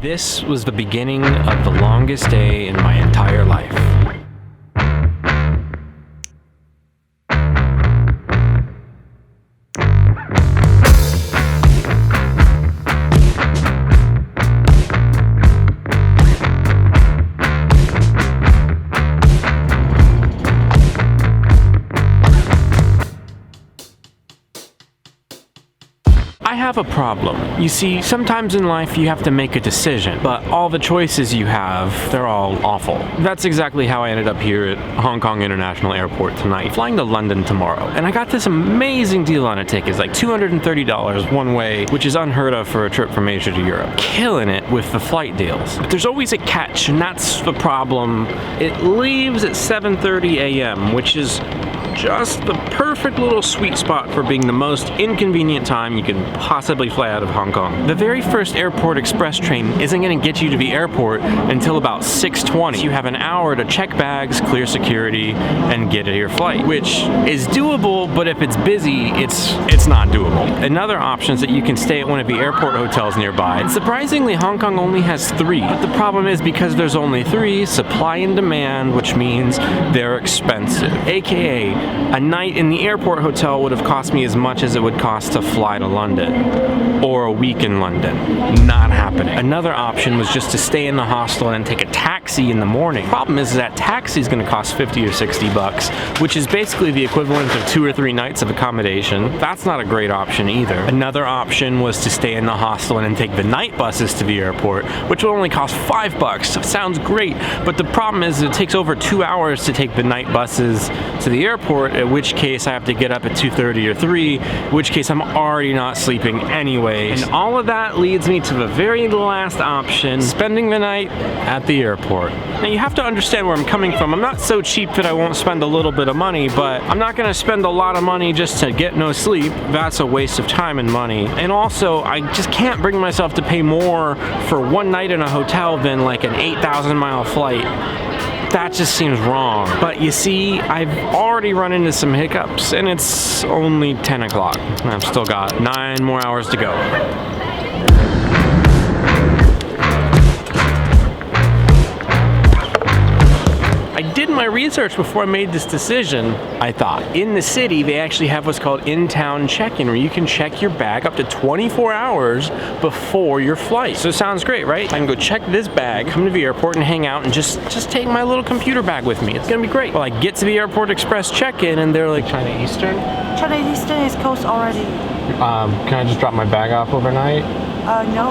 This was the beginning of the longest day in my entire life. I have a problem. You see, sometimes in life you have to make a decision, but all the choices you have, they're all awful. That's exactly how I ended up here at Hong Kong International Airport tonight, flying to London tomorrow. And I got this amazing deal on a ticket. It's like $230 one way, which is unheard of for a trip from Asia to Europe. Killing it with the flight deals. But there's always a catch, and that's the problem. It leaves at 7:30 a.m., which is just the perfect little sweet spot for being the most inconvenient time you can possibly fly out of Hong Kong. The very first airport express train isn't going to get you to the airport until about 6:20. You have an hour to check bags, clear security, and get to your flight, which is doable, but if it's busy, it's not doable. Another option is that you can stay at one of the airport hotels nearby. Surprisingly, Hong Kong only has 3. But the problem is because there's only 3, supply and demand, which means they're expensive. AKA, a night in the airport hotel would have cost me as much as it would cost to fly to London, or a week in London. Not happening. Another option was just to stay in the hostel and take a taxi in the morning. Problem is that taxi is going to cost 50 or 60 bucks, which is basically the equivalent of 2 or 3 nights of accommodation. That's not a great option either. Another option was to stay in the hostel and then take the night buses to the airport, which will only cost 5 bucks. Sounds great, but the problem is it takes over 2 hours to take the night buses to the airport, at which case I have to get up at 2:30 or 3, in which case I'm already not sleeping anyways. And all of that leads me to the very last option, spending the night at the airport. Now you have to understand where I'm coming from. I'm not so cheap that I won't spend a little bit of money, but I'm not gonna spend a lot of money just to get no sleep. That's a waste of time and money. And also, I just can't bring myself to pay more for one night in a hotel than like an 8,000-mile flight. That just seems wrong. But you see, I've already run into some hiccups, and it's only 10 o'clock. I've still got 9 more hours to go. I did my research before I made this decision. I thought, in the city, they actually have what's called in-town check-in, where you can check your bag up to 24 hours before your flight. So it sounds great, right? I can go check this bag, come to the airport and hang out and just take my little computer bag with me. It's gonna be great. Well, I get to the airport express check-in and they're like, China Eastern? China Eastern is closed already. Can I just drop my bag off overnight? No.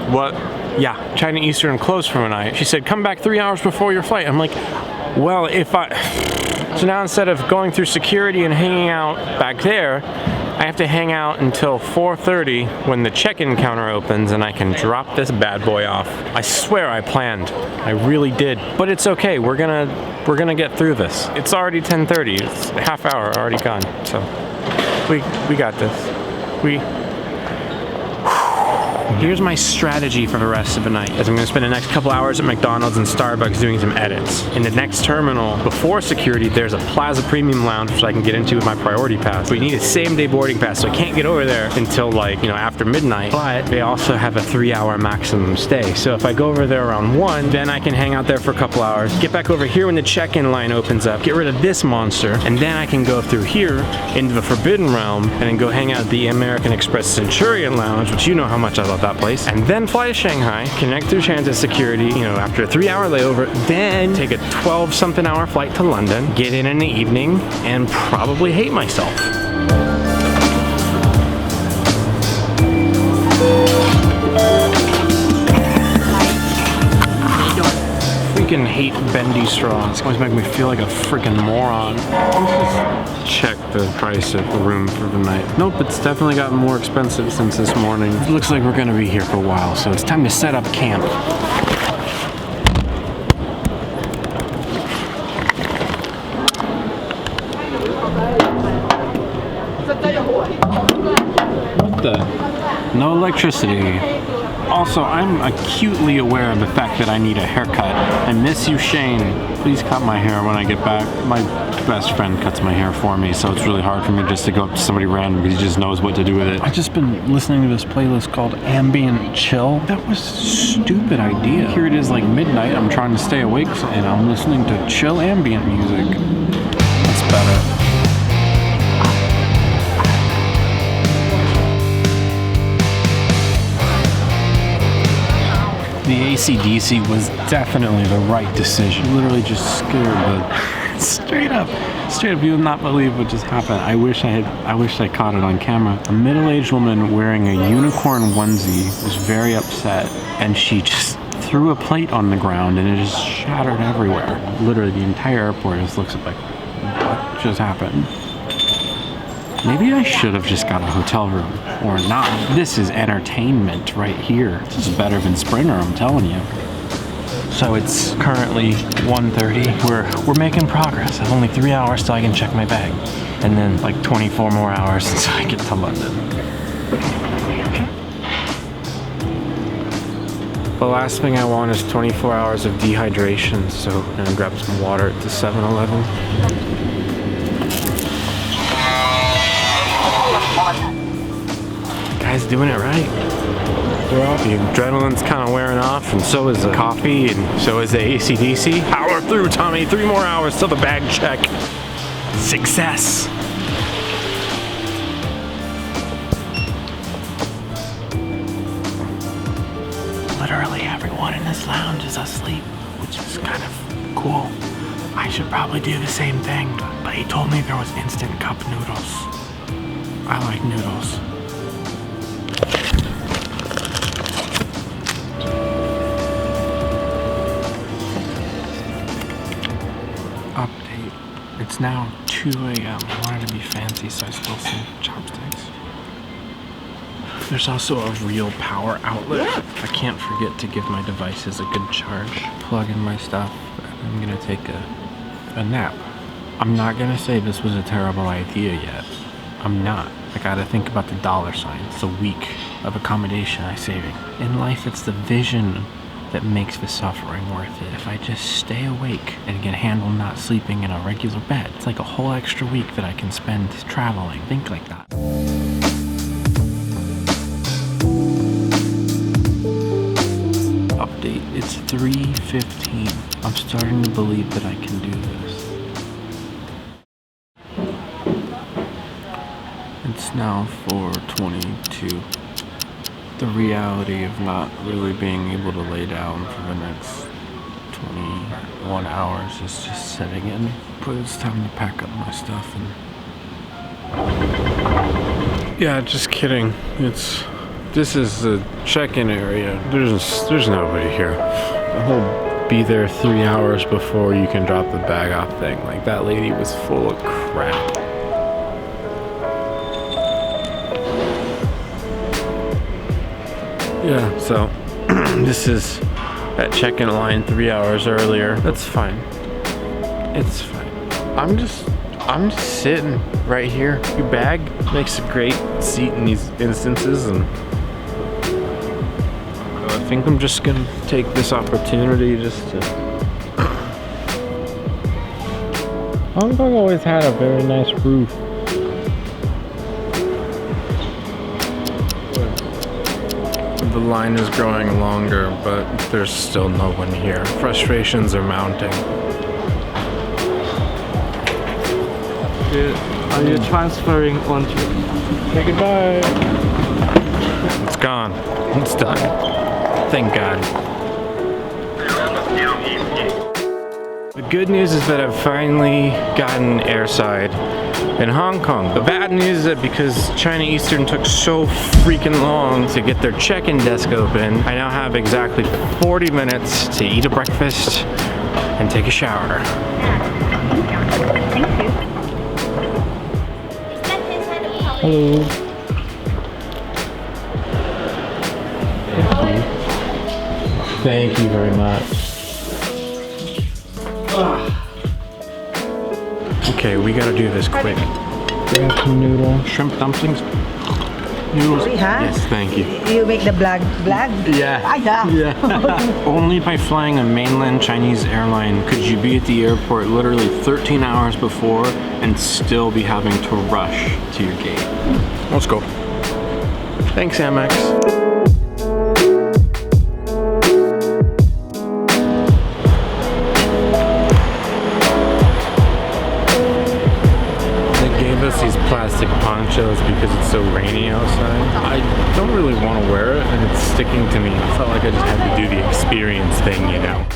What? Yeah, China Eastern closed for a night. She said, come back 3 hours before your flight. I'm like, well, so now instead of going through security and hanging out back there, I have to hang out until 4:30 when the check-in counter opens and I can drop this bad boy off. I swear I planned. I really did. But it's okay. We're gonna get through this. It's already 10:30. It's a half hour already gone. So we got this. Here's my strategy for the rest of the night, as I'm gonna spend the next couple hours at McDonald's and Starbucks doing some edits. In the next terminal, before security, there's a Plaza Premium Lounge, which I can get into with my priority pass. But you need a same-day boarding pass, so I can't get over there until after midnight. But they also have a 3-hour maximum stay. So if I go over there around 1, then I can hang out there for a couple hours, get back over here when the check-in line opens up, get rid of this monster, and then I can go through here into the Forbidden Realm, and then go hang out at the American Express Centurion Lounge, which you know how much I love that place, and then fly to Shanghai, connect through transit security, after a 3-hour layover, then take a 12-something hour flight to London, get in the evening, and probably hate myself. Freaking hate bendy straws. Always make me feel like a freaking moron. Check the price of the room for the night. Nope, it's definitely gotten more expensive since this morning. It looks like we're gonna be here for a while, so it's time to set up camp. What the? No electricity. Also, I'm acutely aware of the fact that I need a haircut. I miss you, Shane. Please cut my hair when I get back. My best friend cuts my hair for me, so it's really hard for me just to go up to somebody random because he just knows what to do with it. I've just been listening to this playlist called Ambient Chill. That was a stupid idea. Here it is like midnight, I'm trying to stay awake, and I'm listening to chill ambient music. That's better. The AC/DC was definitely the right decision. Literally just scared the straight up, you would not believe what just happened. I wish I caught it on camera. A middle-aged woman wearing a unicorn onesie was very upset, and she just threw a plate on the ground and it just shattered everywhere. Literally the entire airport just looks like, what just happened? Maybe I should have just got a hotel room, or not. This is entertainment right here. This is better than Springer, I'm telling you. So it's currently 1:30. We're making progress. I have only 3 hours till I can check my bag, and then like 24 more hours until I get to London. The last thing I want is 24 hours of dehydration, so I'm gonna grab some water at the 7-Eleven. Guy's doing it right. The adrenaline's kind of wearing off, and so is the coffee, and so is the AC/DC. Power through, Tommy. 3 more hours till the bag check. Success. Literally everyone in this lounge is asleep, which is kind of cool. I should probably do the same thing, but he told me there was instant cup noodles. I like noodles. Update. It's now 2 a.m. I wanted to be fancy, so I stole some chopsticks. There's also a real power outlet. I can't forget to give my devices a good charge. Plug in my stuff, and I'm gonna take a nap. I'm not gonna say this was a terrible idea yet. I'm not. I gotta think about the dollar sign. It's a week of accommodation I'm saving. In life, it's the vision that makes the suffering worth it. If I just stay awake and can handle not sleeping in a regular bed, it's like a whole extra week that I can spend traveling. Think like that. Update. It's 3:15. I'm starting to believe that I can do this. It's now 4:22. The reality of not really being able to lay down for the next 21 hours is just setting in. But it's time to pack up my stuff and... Yeah, just kidding. This is the check-in area. There's nobody here. I'll be there 3 hours before you can drop the bag off thing. Like, that lady was full of crap. Yeah, so this is that check-in line 3 hours earlier. That's fine. It's fine. I'm just sitting right here. Your bag makes a great seat in these instances, and I think I'm just gonna take this opportunity just to... Hong Kong always had a very nice roof. The line is growing longer, but there's still no one here. Frustrations are mounting. Are you transferring onto... Say goodbye. It's gone. It's done. Thank God. The good news is that I've finally gotten airside in Hong Kong. The bad news is that because China Eastern took so freaking long to get their check-in desk open, I now have exactly 40 minutes to eat a breakfast and take a shower. Thank you. Hello. Thank you very much. Okay, we gotta do this quick. Grab some noodle, shrimp dumplings. noodles. Huh? Yes, thank you. You make the black? Yeah. Ah, yeah. Yeah. Only by flying a mainland Chinese airline could you be at the airport literally 13 hours before and still be having to rush to your gate. Let's go. Thanks, Amex. These plastic ponchos because it's so rainy outside. I don't really want to wear it and it's sticking to me. I felt like I just had to do the experience thing, you know.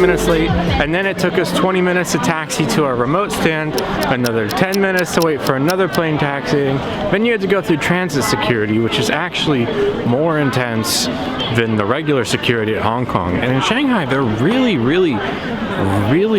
Minutes late, and then it took us 20 minutes to taxi to our remote stand, another 10 minutes to wait for another plane taxiing. Then you had to go through transit security, which is actually more intense than the regular security at Hong Kong. And in Shanghai, they're really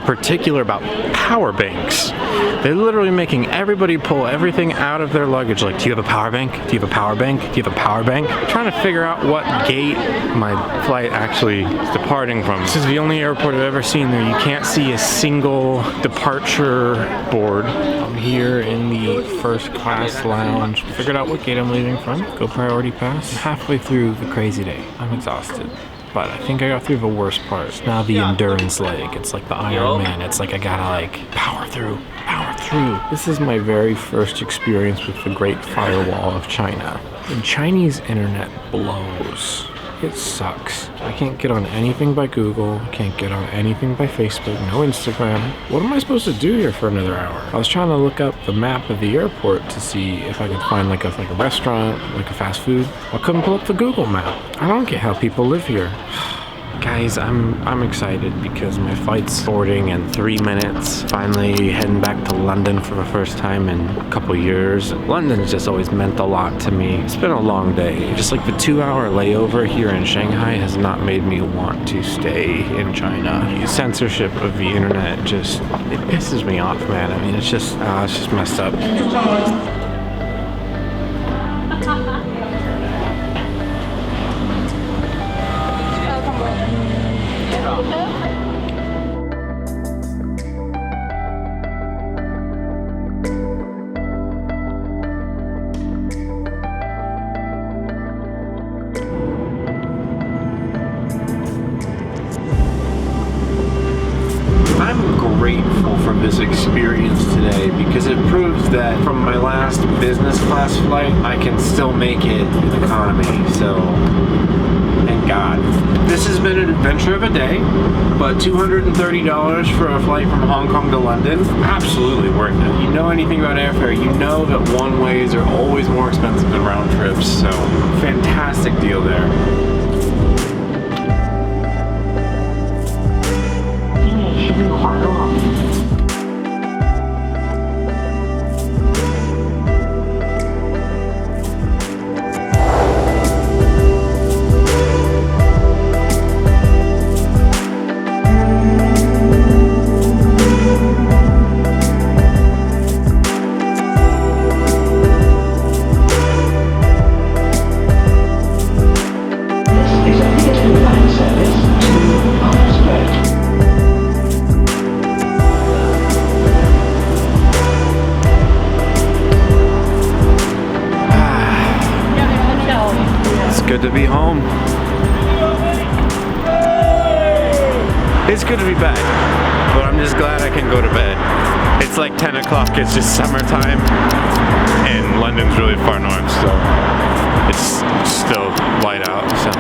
particular about power banks. They're literally making everybody pull everything out of their luggage. Like, do you have a power bank? Do you have a power bank? Do you have a power bank? I'm trying to figure out what gate my flight actually is departing from. This is the only airport I've ever seen there. You can't see a single departure board. I'm here in the first class lounge. Figured out what gate I'm leaving from. Go priority pass. I'm halfway through the crazy day. I'm exhausted. But I think I got through the worst part. It's now the endurance leg. It's like the Iron Man. It's like I gotta like power through. This is my very first experience with the Great Firewall of China. The Chinese internet blows. It sucks. I can't get on anything by Google. I can't get on anything by Facebook. No Instagram. What am I supposed to do here for another hour? I was trying to look up the map of the airport to see if I could find like a restaurant, like a fast food. I couldn't pull up the Google map. I don't get how people live here. Guys, I'm excited because my flight's boarding in 3 minutes. Finally heading back to London for the first time in a couple years. London's just always meant a lot to me. It's been a long day. Just like the 2-hour layover here in Shanghai has not made me want to stay in China. The censorship of the internet it pisses me off, man. I mean, it's just messed up. Grateful for this experience today because it proves that from my last business class flight I can still make it in economy, so thank God. This has been an adventure of a day, but $230 for a flight from Hong Kong to London, absolutely worth it. You know anything about airfare, you know that one-ways are always more expensive than round trips, so fantastic deal there. Good to be home. It's good to be back, but I'm just glad I can go to bed. It's like 10 o'clock, it's just summertime, and London's really far north, so it's still light out, so